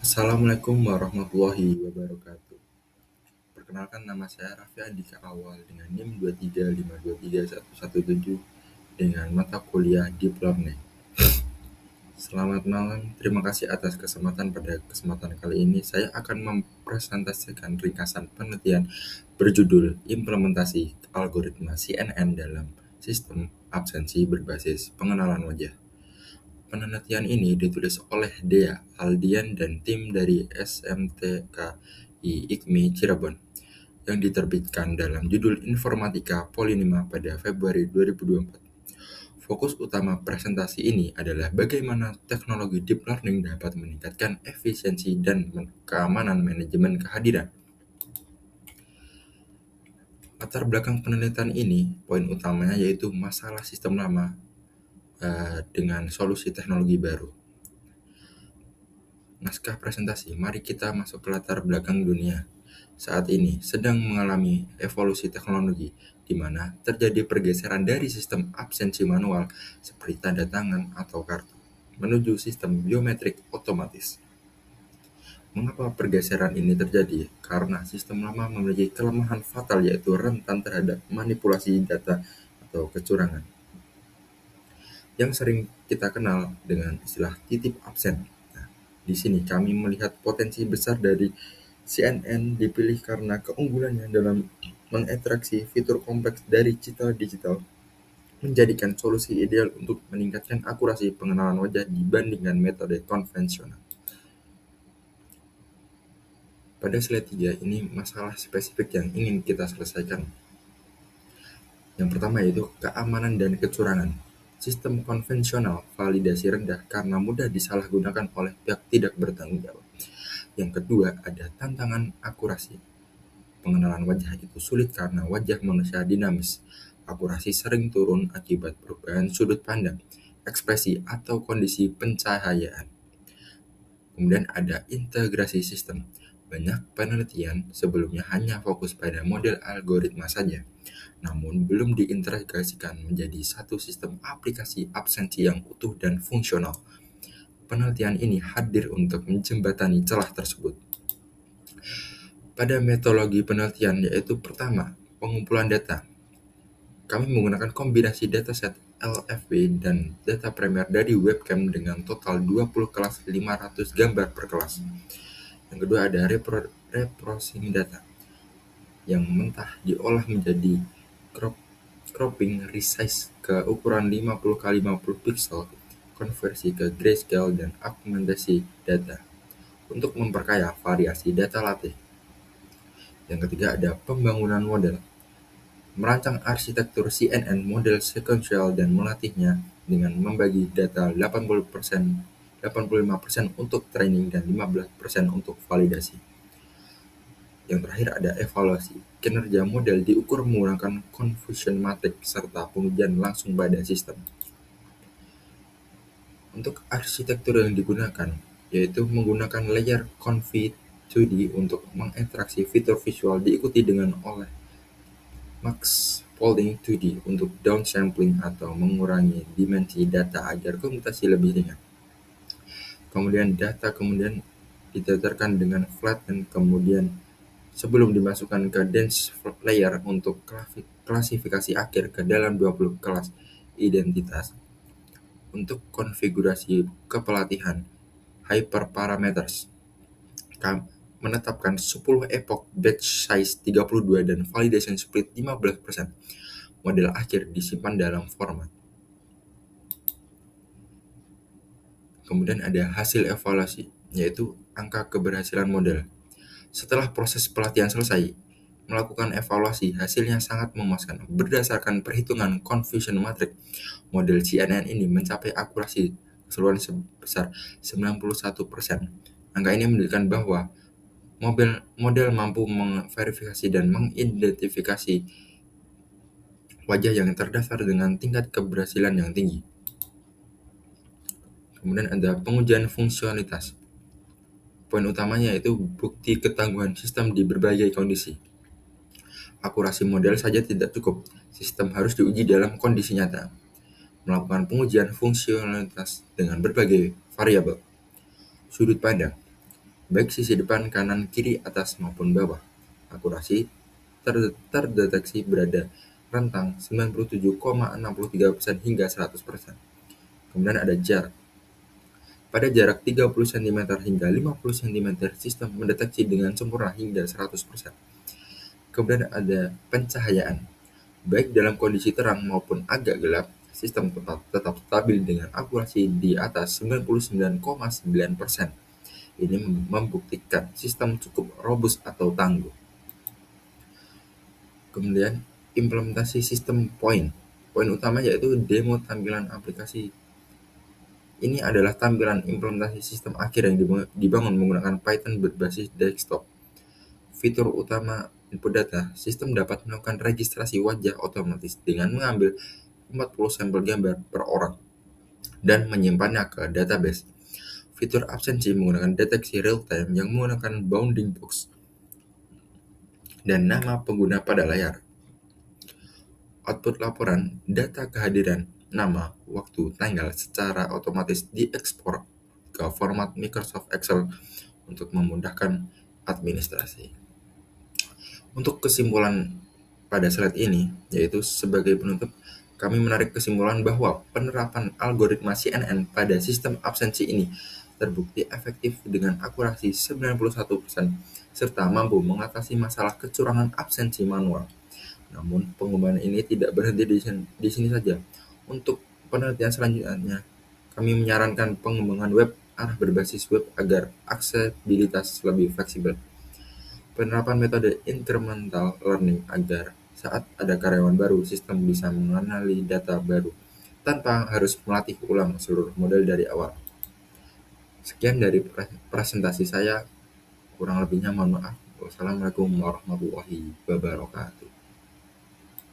Assalamualaikum warahmatullahi wabarakatuh. Perkenalkan, nama saya Raffi Andika Awal dengan NIM 235231117 dengan mata kuliah Deep Learning. Selamat malam, terima kasih atas kesempatan. Pada kesempatan kali ini saya akan mempresentasikan ringkasan penelitian berjudul Implementasi Algoritma CNN dalam Sistem Absensi Berbasis Pengenalan Wajah. Penelitian ini ditulis oleh Dea Aldian dan tim dari SMTKI IKMI Cirebon yang diterbitkan dalam judul Informatika Polinema pada Februari 2024. Fokus utama presentasi ini adalah bagaimana teknologi deep learning dapat meningkatkan efisiensi dan keamanan manajemen kehadiran. Latar belakang penelitian ini, poin utamanya yaitu masalah sistem lama dengan solusi teknologi baru. Naskah presentasi, mari kita masuk ke latar belakang dunia. Saat ini sedang mengalami evolusi teknologi, di mana terjadi pergeseran dari sistem absensi manual seperti tanda tangan atau kartu, menuju sistem biometrik otomatis. Mengapa pergeseran ini terjadi? Karena sistem lama memiliki kelemahan fatal yaitu rentan terhadap manipulasi data atau kecurangan, yang sering kita kenal dengan istilah titip absen. Di sini kami melihat potensi besar dari CNN dipilih karena keunggulannya dalam mengekstraksi fitur kompleks dari digital menjadikan solusi ideal untuk meningkatkan akurasi pengenalan wajah dibandingkan metode konvensional. Pada slide 3 ini masalah spesifik yang ingin kita selesaikan. Yang pertama yaitu keamanan dan kecurangan. Sistem konvensional validasi rendah karena mudah disalahgunakan oleh pihak tidak bertanggung jawab. Yang kedua, ada tantangan akurasi. Pengenalan wajah itu sulit karena wajah manusia dinamis. Akurasi sering turun akibat perubahan sudut pandang, ekspresi, atau kondisi pencahayaan. Kemudian ada integrasi sistem. Banyak penelitian sebelumnya hanya fokus pada model algoritma saja, namun belum diintegrasikan menjadi satu sistem aplikasi absensi yang utuh dan fungsional. Penelitian ini hadir untuk menjembatani celah tersebut. Pada metodologi penelitian yaitu pertama, pengumpulan data. Kami menggunakan kombinasi dataset LFB dan data primer dari webcam dengan total 20 kelas 500 gambar per kelas. Yang kedua ada reprocessing data yang mentah diolah menjadi cropping resize ke ukuran 50 x 50 pixel, konversi ke grayscale dan augmentasi data untuk memperkaya variasi data latih. Yang ketiga ada pembangunan model. Merancang arsitektur CNN model sequential dan melatihnya dengan membagi data 85% untuk training dan 15% untuk validasi. Yang terakhir ada evaluasi. Kinerja model diukur menggunakan confusion matrix serta pengujian langsung pada sistem. Untuk arsitektur yang digunakan, yaitu menggunakan layer Conv 2D untuk mengekstraksi fitur visual diikuti dengan oleh Max Folding 2D untuk downsampling atau mengurangi dimensi data agar komputasi lebih ringan. Kemudian data diteterkan dengan flatten kemudian sebelum dimasukkan ke dense layer untuk klasifikasi akhir ke dalam 20 kelas identitas. Untuk konfigurasi kepelatihan hyperparameters, menetapkan 10 epoch batch size 32 dan validation split 15%. Model akhir disimpan dalam format. Kemudian ada hasil evaluasi, yaitu angka keberhasilan model. Setelah proses pelatihan selesai, melakukan evaluasi, hasilnya sangat memuaskan. Berdasarkan perhitungan confusion matrix, model CNN ini mencapai akurasi keseluruhan sebesar 91%. Angka ini menunjukkan bahwa model mampu memverifikasi dan mengidentifikasi wajah yang terdaftar dengan tingkat keberhasilan yang tinggi. Kemudian ada pengujian fungsionalitas. Poin utamanya yaitu bukti ketangguhan sistem di berbagai kondisi. Akurasi model saja tidak cukup, sistem harus diuji dalam kondisi nyata. Melakukan pengujian fungsionalitas dengan berbagai variabel. Sudut pandang. baik sisi depan, kanan, kiri, atas, maupun bawah. Akurasi terdeteksi berada rentang 97,63% hingga 100%. Kemudian ada jarak. Pada jarak 30 cm hingga 50 cm, sistem mendeteksi dengan sempurna hingga 100%. Kemudian ada pencahayaan. Baik dalam kondisi terang maupun agak gelap, sistem tetap stabil dengan akurasi di atas 99,9%. Ini membuktikan sistem cukup robust atau tangguh. Kemudian implementasi sistem poin. Poin utama yaitu demo tampilan aplikasi. Ini adalah tampilan implementasi sistem akhir yang dibangun menggunakan Python berbasis desktop. Fitur utama input data, sistem dapat melakukan registrasi wajah otomatis dengan mengambil 40 sampel gambar per orang dan menyimpannya ke database. Fitur absensi menggunakan deteksi real-time yang menggunakan bounding box dan nama pengguna pada layar. Output laporan, data kehadiran, nama, waktu, tanggal secara otomatis diekspor ke format Microsoft Excel untuk memudahkan administrasi. Untuk kesimpulan pada slide ini, yaitu sebagai penutup, kami menarik kesimpulan bahwa penerapan algoritma CNN pada sistem absensi ini terbukti efektif dengan akurasi 91% serta mampu mengatasi masalah kecurangan absensi manual. Namun, pengembangan ini tidak berhenti di sini saja. Untuk penelitian selanjutnya, kami menyarankan pengembangan web arah berbasis web agar aksesibilitas lebih fleksibel. Penerapan metode incremental learning agar saat ada karyawan baru, sistem bisa mengenali data baru tanpa harus melatih ulang seluruh model dari awal. Sekian dari presentasi saya, kurang lebihnya mohon maaf. Wassalamualaikum warahmatullahi wabarakatuh.